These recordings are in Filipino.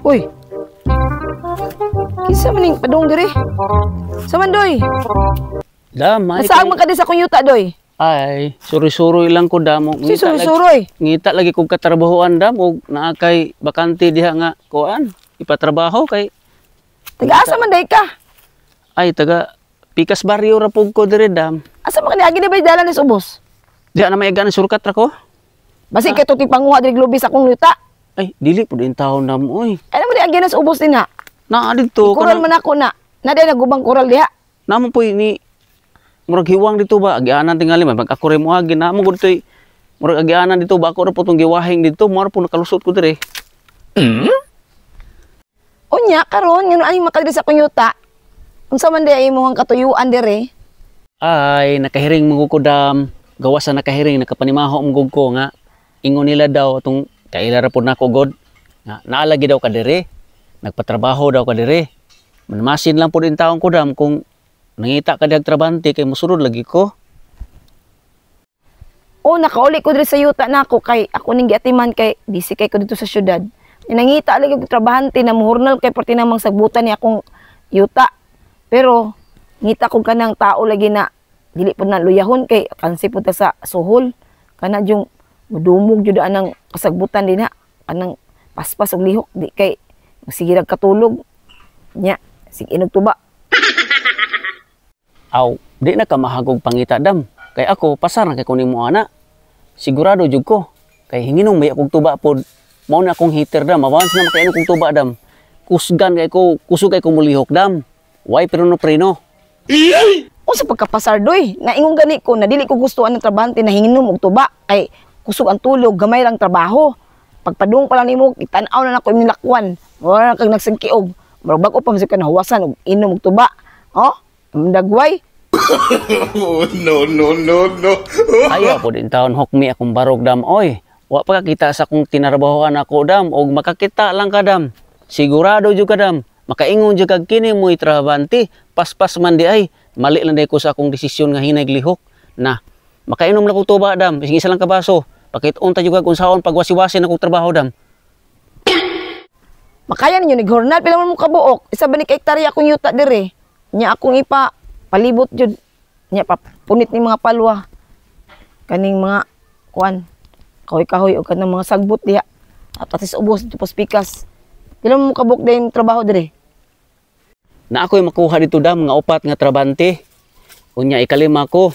Uy. Kinsa man ning padung diri? Saman doy. Dam, ay Nasaag man ka di sa akong yuta doy. ay, suri-suri lang ko dam. Si suroy. Ngita lagi kong katrabahoan dam og naa kay bakante diha nga kuan ipatrabaho kay Taga-asa man day ka? ay taga Pikas Barrio ra pug ko diri dam. Asa man kani agi na bay dalan ni ubos? Diha na may gana surkat ra ko. Basi kay tuti panguha diri globi sa akong yuta. Ay, dili pud in taon dam oy. Ano mo di agi na sa ubos din ha? Naa didto Kural man ako na. Na day nagubang kural diha. Namo po ni murag hiwang dito ba agianan tingali man pag ako mo agi namo gud toy murag agianan dito ba ako ra po tong giwahing dito mo ra po nakalusot ko dire. Unya karon ngano ani makadiri sa akong yuta? Unsa man day imong katuyuan dire? Ay nakahiring mong dam gawas sa nakahiring nakapanimaho mong ko nga ingon nila daw tong kaila ra po nako god nga naalagi daw ka dire nagpatrabaho daw ka dire manmasin lang po din taong ko dam kung nangita ka diag trabante kay mosunod lagi ko. O nakauli ko diri sa yuta nako kay ako ning giatiman kay busy kay ko dito sa syudad. Nangita lagi ko trabahante na muhurnal kay perti namang sagbutan ni akong yuta. Pero ngita ko kanang tao lagi na dili pud na luyahon kay kansi pud ta sa suhol. Kana yung mudumog jud anang kasagbutan din ha. Anang paspas og lihok di kay sige katulog nya sige nagtuba. Aw, di na ka mahagog pangita dam. Kay ako pasar na kay kunin mo ana. Sigurado jud ko. Kay hinginong may akong tuba pod. Mao na akong heater dam. Once na makaino kong tuba dam. Kusgan kay ko, kusog kay ko mulihok dam. Why pero no preno. O sa pagkapasar doy, naingon gani ko na dili ko gustuhan ng trabahante na hinginom og tuba kay kusog ang tulog, gamay lang trabaho. Pagpadung pa lang nimo, itan-aw na nako imong lakwan. Wala kag nagsingkiog. Murag bag-o pa man ka nahuwasan og inom og tuba. Oh, dagway. No. Ayaw po din taon hukmi akong barog dam. Oy, wa pa kakita sa kong tinarabahoan ako dam. Og makakita lang ka dam. Sigurado jud ka dam. Makaingon jud kag kini mo itrabante. Paspas man di ay. Mali lang day ko sa akong desisyon nga hinay lihok. Na, makainom lang ko tuba dam. Bising isa lang ka baso. Pakit-on ta jud kag unsaon pagwasi-wasi akong trabaho dam. Makaya ninyo ni Gornal, pila man mo kabuok. Isa ba ni ka-hektarya akong yuta dire? Nya akong ipa palibot jud. Nya papunit ni mga palwa. Kaning mga kuan. Kahoy-kahoy o kanang mga sagbot diha. At patis ubos dito Pikas. Pila man mo kabuok din trabaho dire? Na ako'y makuha dito dam nga upat nga trabante. Unya ikalima ko.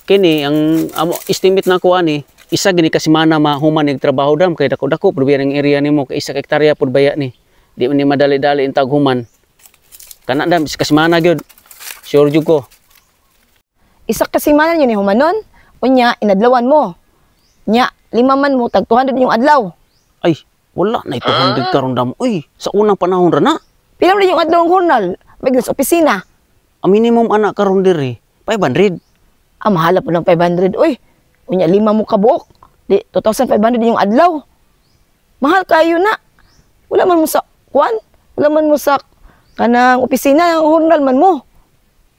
Kini ang estimate na ko ani isa gini ka semana mahuman nig trabaho dam kay dako-dako pud ang area nimo kay isa ka hektarya pud baya ni. Di man ni madali-dali intag human. Kana dam isa ka semana gyud. Sure jud ko. Isa ka semana yun ni humanon. Unya inadlawan mo. Nya 5 man mo tag 200 yung adlaw. Ay, wala na ito 100 karon dam. Uy, sa unang panahon ra na. Pila man yung adlaw ng hurnal? Bagay sa opisina. Ang minimum ana karon diri 500. Mahala po ng 500. Uy, unya 5 mo kabuok. Di, 2,500 yung adlaw. Mahal kayo na. Wala man mo sa, kuan? Wala man mo sa kanang opisina, ang hurnal man mo.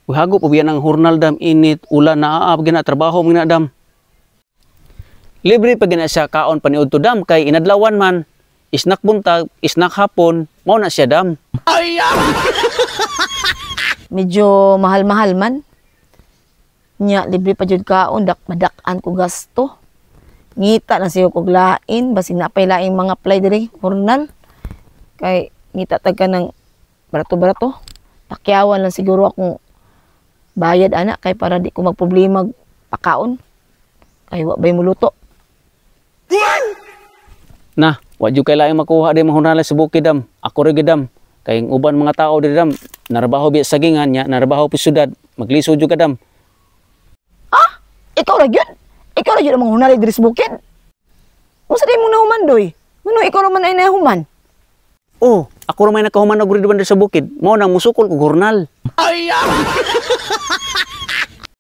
Uy, hago po biyan ang hurnal dam, init, ulan, naaab, gina, trabaho, mga dam. Libre pa gina siya kaon paniud to dam, kay inadlawan man, isnak buntag, isnak hapon, mao na siya dam. Medyo mahal-mahal man. Nya libre pa jud kaon madak-an ko gasto. Ngita na siyo kog lain basin napay laing mga apply diri hurnal. Kay ngita tag ka ng barato-barato. Pakyawan lang siguro akong bayad ana kay para di ko magproblema pakaon. Kay wa bay muluto. Na, wa jud kay laing makuha di mga hurnal sa bukid dam. Ako ra gid dam. Kay uban mga tao diri dam, narabaho biya sa gingan nya, narabaho pi syudad, maglisod jud ka dam. Ikaw ra gyud. Ikaw ra gyud ang mga hunali diri sa bukid. Unsa di mo nahuman doy? Ngano ikaw ra man ay nahuman? Oh, ako ra may nakahuman og diri sa bukid. Mao nang musukol ko hurnal.